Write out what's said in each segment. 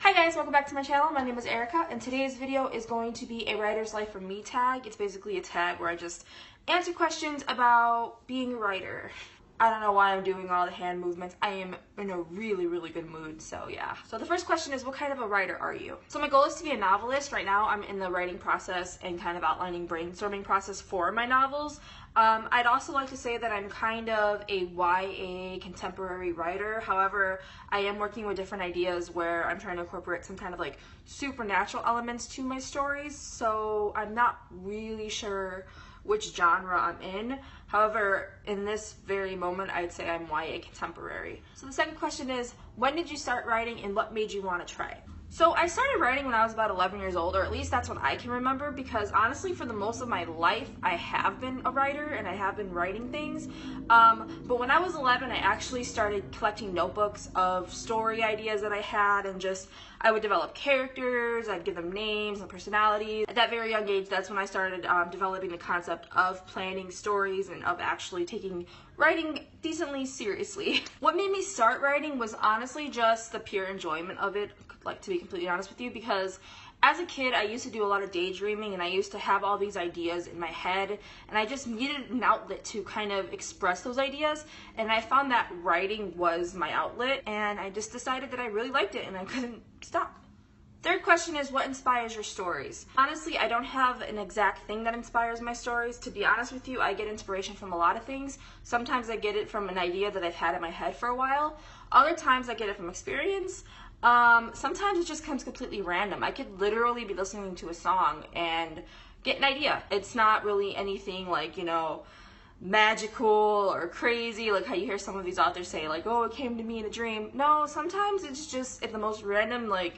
Hi guys, welcome back to my channel. My name is Erica, and today's video is going to be a writer's life for me tag. It's basically a tag where I just answer questions about being a writer. I don't know why I'm doing all the hand movements. I am in a really good mood, so yeah. So the first question is, what kind of a writer are you? So my goal is to be a novelist. Right now I'm in the writing process and kind of outlining brainstorming process for my novels. I'd also like to say that I'm kind of a YA contemporary writer. However, I am working with different ideas where I'm trying to incorporate some kind of like supernatural elements to my stories. So I'm not really sure which genre I'm in. However, in this very moment, I'd say I'm YA contemporary. So the second question is, when did you start writing and what made you want to try? So I started writing when I was about 11 years old, or at least that's what I can remember, because honestly for the most of my life I have been a writer and I have been writing things. But when I was 11 I actually started collecting notebooks of story ideas that I had, and just I would develop characters, I'd give them names and personalities. At that very young age, that's when I started developing the concept of planning stories and of actually taking writing decently seriously. What made me start writing was honestly just the pure enjoyment of it, like, to be completely honest with you, because as a kid I used to do a lot of daydreaming and I used to have all these ideas in my head, and I just needed an outlet to kind of express those ideas, and I found that writing was my outlet, and I just decided that I really liked it and I couldn't stop. Third question is, what inspires your stories? Honestly, I don't have an exact thing that inspires my stories. To be honest with you, I get inspiration from a lot of things. Sometimes I get it from an idea that I've had in my head for a while. Other times I get it from experience. Sometimes it just comes completely random. I could literally be listening to a song and get an idea. It's not really anything like, you know, magical or crazy, like how you hear some of these authors say, like, oh, it came to me in a dream. No, sometimes it's just at the most random, like,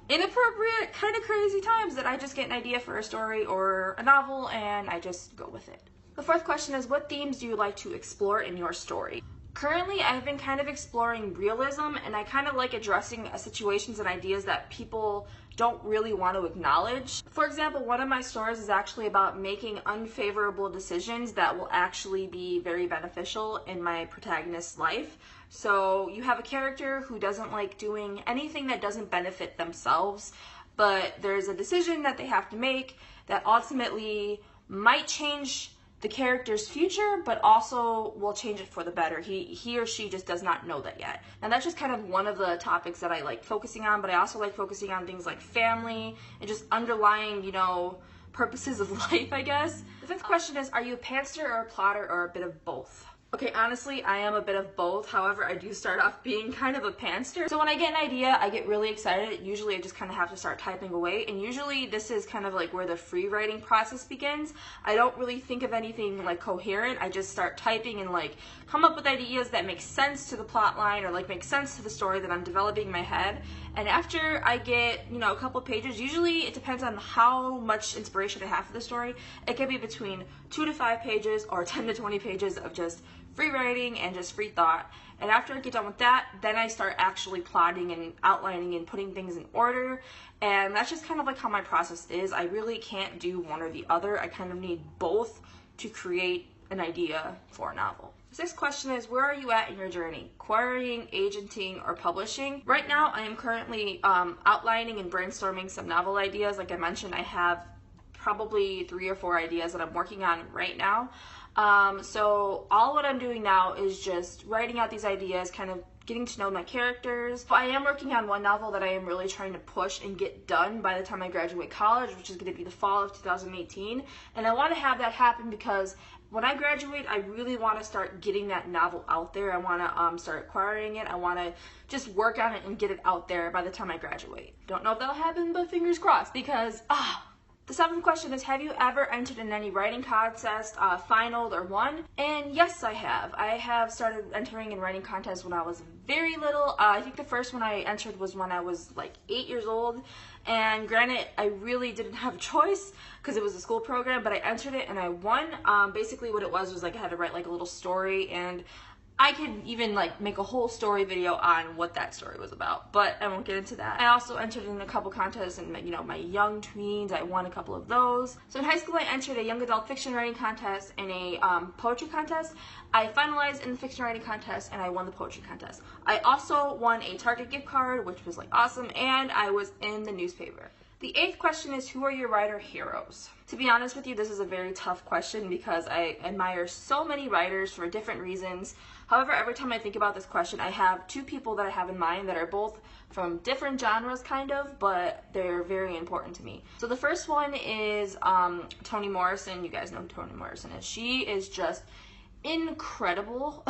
inappropriate, kind of crazy times that I just get an idea for a story or a novel and I just go with it. The fourth question is, what themes do you like to explore in your story? Currently, I've been kind of exploring realism, and I kind of like addressing situations and ideas that people don't really want to acknowledge. For example, one of my stories is actually about making unfavorable decisions that will actually be very beneficial in my protagonist's life. So you have a character who doesn't like doing anything that doesn't benefit themselves, but there's a decision that they have to make that ultimately might change the character's future, but also will change it for the better. He or she just does not know that yet. Now that's just kind of one of the topics that I like focusing on, but I also like focusing on things like family and just underlying, you know, purposes of life, I guess. The fifth question is, are you a pantser or a plotter or a bit of both? Okay, honestly, I am a bit of both. However, I do start off being kind of a pantser. So when I get an idea, I get really excited. Usually I just kind of have to start typing away. And usually this is kind of like where the free writing process begins. I don't really think of anything like coherent. I just start typing and like come up with ideas that make sense to the plot line or like make sense to the story that I'm developing in my head. And after I get, you know, a couple pages, usually it depends on how much inspiration I have for the story. It can be between 2 to 5 pages or 10 to 20 pages of just free writing and just free thought. And after I get done with that, then I start actually plotting and outlining and putting things in order. And that's just kind of like how my process is. I really can't do one or the other. I kind of need both to create an idea for a novel. The sixth question is, where are you at in your journey? Querying, agenting, or publishing? Right now, I am currently outlining and brainstorming some novel ideas. Like I mentioned, I have probably 3 or 4 ideas that I'm working on right now. So all what I'm doing now is just writing out these ideas, kind of getting to know my characters. I am working on one novel that I am really trying to push and get done by the time I graduate college, which is going to be the fall of 2018. And I want to have that happen because when I graduate, I really want to start getting that novel out there. I want to start acquiring it. I want to just work on it and get it out there by the time I graduate. Don't know if that'll happen, but fingers crossed, because the seventh question is, have you ever entered in any writing contest, finaled, or won? And yes, I have. I have started entering in writing contests when I was very little. I think the first one I entered was when I was like 8 years old. And granted, I really didn't have a choice because it was a school program, but I entered it and I won. Basically what it was like I had to write like a little story, and I could even like make a whole story video on what that story was about, but I won't get into that. I also entered in a couple contests in my young tweens. I won a couple of those. So in high school I entered a young adult fiction writing contest and a poetry contest. I finalized in the fiction writing contest and I won the poetry contest. I also won a Target gift card, which was like awesome, and I was in the newspaper. The 8th question is, who are your writer heroes? To be honest with you, this is a very tough question because I admire so many writers for different reasons. However, every time I think about this question, I have 2 people that I have in mind that are both from different genres kind of, but they're very important to me. So the first one is Toni Morrison. You guys know who Toni Morrison is. She is just incredible.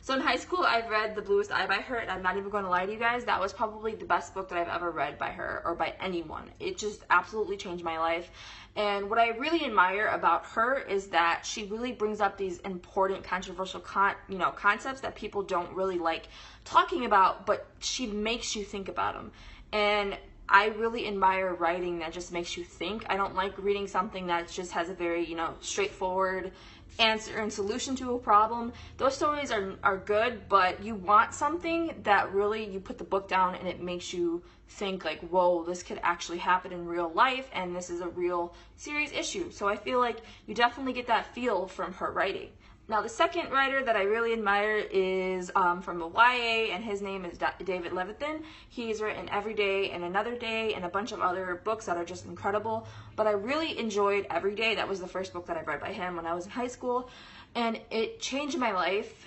So in high school I've read The Bluest Eye by her, and I'm not even going to lie to you guys, that was probably the best book that I've ever read by her or by anyone. It just absolutely changed my life. And what I really admire about her is that she really brings up these important controversial concepts that people don't really like talking about, but she makes you think about them. And I really admire writing that just makes you think. I don't like reading something that just has a very, straightforward answer and solution to a problem. Those stories are good, but you want something that really, you put the book down and it makes you think like, whoa, this could actually happen in real life and this is a real serious issue. So I feel like you definitely get that feel from her writing. Now, the second writer that I really admire is from the YA, and his name is David Levithan. He's written Every Day and Another Day and a bunch of other books that are just incredible. But I really enjoyed Every Day. That was the first book that I read by him when I was in high school, and it changed my life.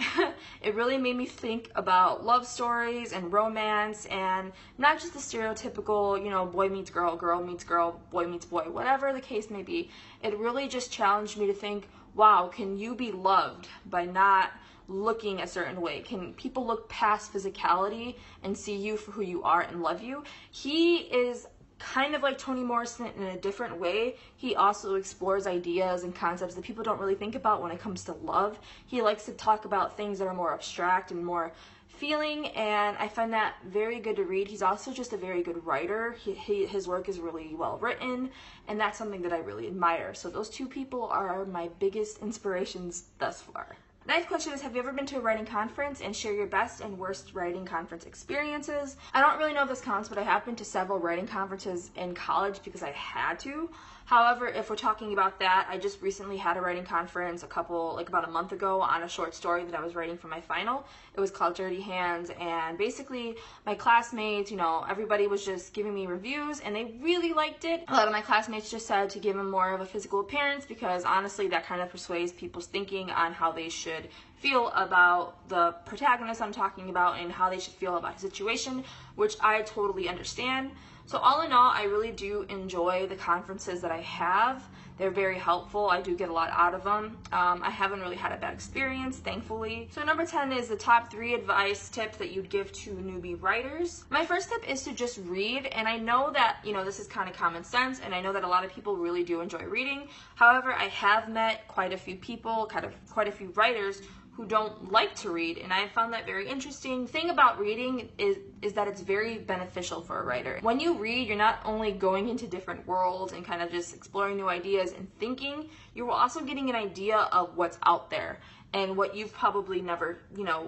It really made me think about love stories and romance, and not just the stereotypical, boy meets girl, girl meets girl, boy meets boy, whatever the case may be. It really just challenged me to think, wow, can you be loved by not looking a certain way? Can people look past physicality and see you for who you are and love you? He is kind of like Toni Morrison in a different way. He also explores ideas and concepts that people don't really think about when it comes to love. He likes to talk about things that are more abstract and more feeling, and I find that very good to read. He's also just a very good writer. His work is really well written, and that's something that I really admire. So those 2 people are my biggest inspirations thus far. 9th question is, have you ever been to a writing conference, and share your best and worst writing conference experiences? I don't really know if this counts, but I have been to several writing conferences in college because I had to. However, if we're talking about that, I just recently had a writing conference about a month ago on a short story that I was writing for my final. It was called Dirty Hands, and basically my classmates, everybody was just giving me reviews and they really liked it. A lot of my classmates just said to give him more of a physical appearance because honestly that kind of persuades people's thinking on how they should feel about the protagonist I'm talking about and how they should feel about his situation, which I totally understand. So all in all, I really do enjoy the conferences that I have. They're very helpful. I do get a lot out of them. I haven't really had a bad experience, thankfully. So number 10 is the top 3 advice tips that you'd give to newbie writers. My first tip is to just read, and I know that, this is kind of common sense, and I know that a lot of people really do enjoy reading. However, I have met quite a few people, quite a few writers who don't like to read, and I found that very interesting. The thing about reading is that it's very beneficial for a writer. When you read, you're not only going into different worlds and kind of just exploring new ideas and thinking, you're also getting an idea of what's out there and what you've probably never,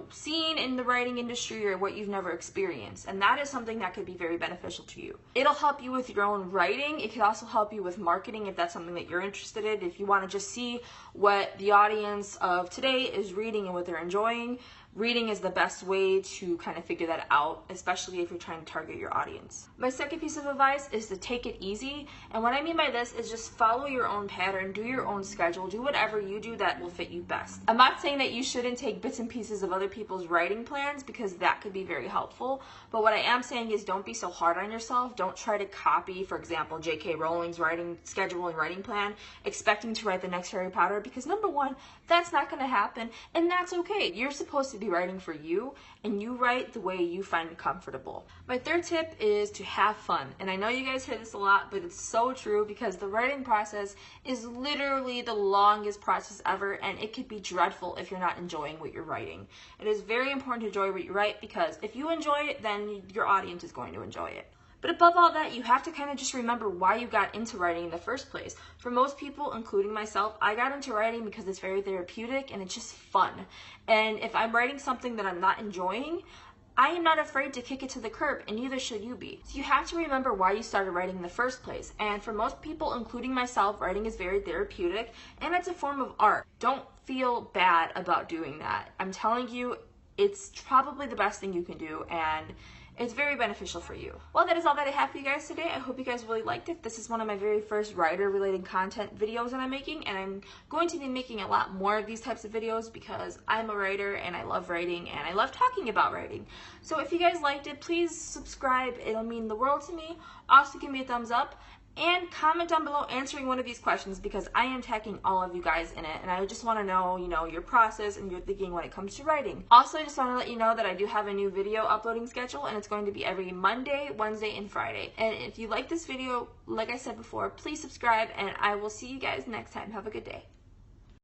seen in the writing industry or what you've never experienced. And that is something that could be very beneficial to you. It'll help you with your own writing. It could also help you with marketing if that's something that you're interested in. If you want to just see what the audience of today is reading and what they're enjoying, reading is the best way to kind of figure that out, especially if you're trying to target your audience. My second piece of advice is to take it easy. And what I mean by this is just follow your own pattern, do your own schedule, do whatever you do that will fit you best. I'm not saying that you shouldn't take bits and pieces of other people's writing plans because that could be very helpful. But what I am saying is don't be so hard on yourself. Don't try to copy, for example, J.K. Rowling's writing schedule and writing plan, expecting to write the next Harry Potter, because number one, that's not going to happen, and that's okay. You're supposed to be writing for you, and you write the way you find comfortable. My third tip is to have fun. And I know you guys hear this a lot, but it's so true because the writing process is literally the longest process ever, and it could be dreadful if you're not enjoying what you're writing. It is very important to enjoy what you write because if you enjoy it, then your audience is going to enjoy it. But above all that, you have to kind of just remember why you got into writing in the first place. For most people, including myself, I got into writing because it's very therapeutic and it's just fun. And if I'm writing something that I'm not enjoying, I am not afraid to kick it to the curb, and neither should you be. So you have to remember why you started writing in the first place. And for most people, including myself, writing is very therapeutic, and it's a form of art. Don't feel bad about doing that. I'm telling you, it's probably the best thing you can do, and it's very beneficial for you. Well, that is all that I have for you guys today. I hope you guys really liked it. This is one of my very first writer-related content videos that I'm making, and I'm going to be making a lot more of these types of videos because I'm a writer and I love writing and I love talking about writing. So if you guys liked it, please subscribe. It'll mean the world to me. Also, give me a thumbs up and comment down below answering one of these questions because I am tagging all of you guys in it, and I just want to know, your process and your thinking when it comes to writing. Also, I just want to let you know that I do have a new video uploading schedule, and it's going to be every Monday, Wednesday, and Friday. And if you like this video, like I said before, please subscribe, and I will see you guys next time. Have a good day.